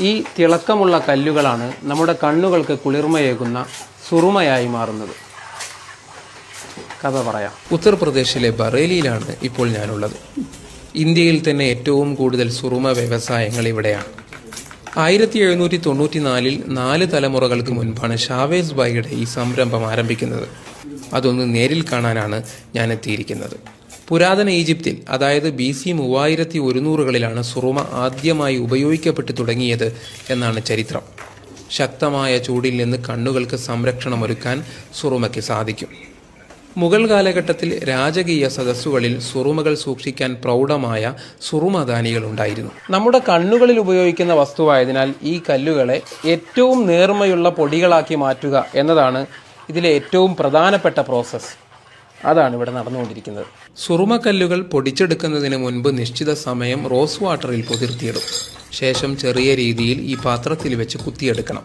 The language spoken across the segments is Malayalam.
ഈ തിളക്കമുള്ള കല്ലുകളാണ് നമ്മുടെ കണ്ണുകൾക്ക് കുളിർമയേകുന്ന സുറുമയായി മാറുന്നത്. കഥ പറയാം. ഉത്തർപ്രദേശിലെ ബറേലിയിലാണ് ഇപ്പോൾ ഞാനുള്ളത്. ഇന്ത്യയിൽ തന്നെ ഏറ്റവും കൂടുതൽ സുറുമ വ്യവസായങ്ങൾ ഇവിടെയാണ്. 1794 4 തലമുറകൾക്ക് മുൻപാണ് ഷാവേസ് ഭായിയുടെ ഈ സംരംഭം ആരംഭിക്കുന്നത്. അതൊന്ന് നേരിൽ കാണാനാണ് ഞാൻ എത്തിയിരിക്കുന്നത്. പുരാതന ഈജിപ്തിൽ, അതായത് BC 3100കളിലാണ് സുറുമ ആദ്യമായി ഉപയോഗിക്കപ്പെട്ടു തുടങ്ങിയത് എന്നാണ് ചരിത്രം. ശക്തമായ ചൂടിൽ നിന്ന് കണ്ണുകൾക്ക് സംരക്ഷണമൊരുക്കാൻ സുറുമയ്ക്ക് സാധിക്കും. മുഗൾ കാലഘട്ടത്തിൽ രാജകീയ സദസ്സുകളിൽ സുറുമകൾ സൂക്ഷിക്കാൻ പ്രൗഢമായ സുറുമദാനികൾ ഉണ്ടായിരുന്നു. നമ്മുടെ കണ്ണുകളിൽ ഉപയോഗിക്കുന്ന വസ്തുവായതിനാൽ ഈ കല്ലുകളെ ഏറ്റവും നേർമയുള്ള പൊടികളാക്കി മാറ്റുക എന്നതാണ് ഇതിലെ ഏറ്റവും പ്രധാനപ്പെട്ട പ്രോസസ്സ്. അതാണ് ഇവിടെ നടന്നുകൊണ്ടിരിക്കുന്നത്. സുറുമക്കല്ലുകൾ പൊടിച്ചെടുക്കുന്നതിന് മുൻപ് നിശ്ചിത സമയം റോസ് വാട്ടറിൽ കുതിർത്തിയിടും. ശേഷം ചെറിയ രീതിയിൽ ഈ പാത്രത്തിൽ വെച്ച് കുത്തിയെടുക്കണം.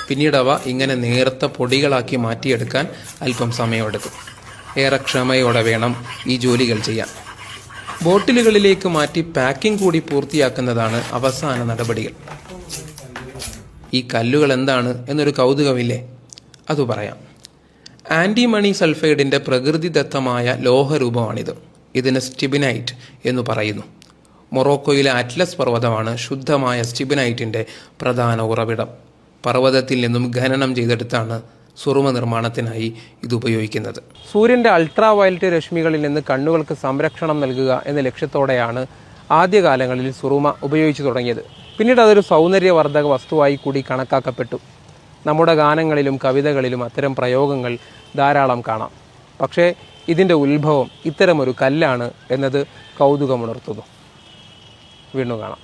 പിന്നീട് അവ ഇങ്ങനെ നേർത്ത പൊടികളാക്കി മാറ്റിയെടുക്കാൻ അല്പം സമയമെടുക്കും. ഏറെ ക്ഷമയോടെ വേണം ഈ ജോലികൾ ചെയ്യാൻ. ബോട്ടിലുകളിലേക്ക് മാറ്റി പാക്കിംഗ് കൂടി പൂർത്തിയാക്കുന്നതാണ് അവസാന നടപടികൾ. ഈ കല്ലുകൾ എന്താണ് എന്നൊരു കൗതുകമില്ലേ? അത് പറയാം. ആൻറ്റിമണി സൾഫൈഡിൻ്റെ പ്രകൃതിദത്തമായ ലോഹരൂപമാണിത്. ഇതിന് സ്റ്റിബിനൈറ്റ് എന്ന് പറയുന്നു. മൊറോക്കോയിലെ അറ്റ്ലസ് പർവ്വതമാണ് ശുദ്ധമായ സ്റ്റിബിനൈറ്റിൻ്റെ പ്രധാന ഉറവിടം. പർവ്വതത്തിൽ നിന്നും ഖനനം ചെയ്തെടുത്താണ് സുറുമ നിർമ്മാണത്തിനായി ഇത് ഉപയോഗിക്കുന്നത്. സൂര്യൻ്റെ അൾട്രാ വയലറ്റ് രശ്മികളിൽ നിന്ന് കണ്ണുകൾക്ക് സംരക്ഷണം നൽകുക എന്ന ലക്ഷ്യത്തോടെയാണ് ആദ്യകാലങ്ങളിൽ സുറുമ ഉപയോഗിച്ചു തുടങ്ങിയത്. പിന്നീട് അതൊരു സൗന്ദര്യവർദ്ധക വസ്തുവായി കൂടി കണക്കാക്കപ്പെട്ടു. നമ്മുടെ ഗാനങ്ങളിലും കവിതകളിലും അത്തരം പ്രയോഗങ്ങൾ ധാരാളം കാണാം. പക്ഷേ ഇതിൻ്റെ ഉത്ഭവം ഇത്തരമൊരു കല്ലാണ് എന്നത് കൗതുകമുണർത്തുന്നു. വീണ്ടും കാണാം.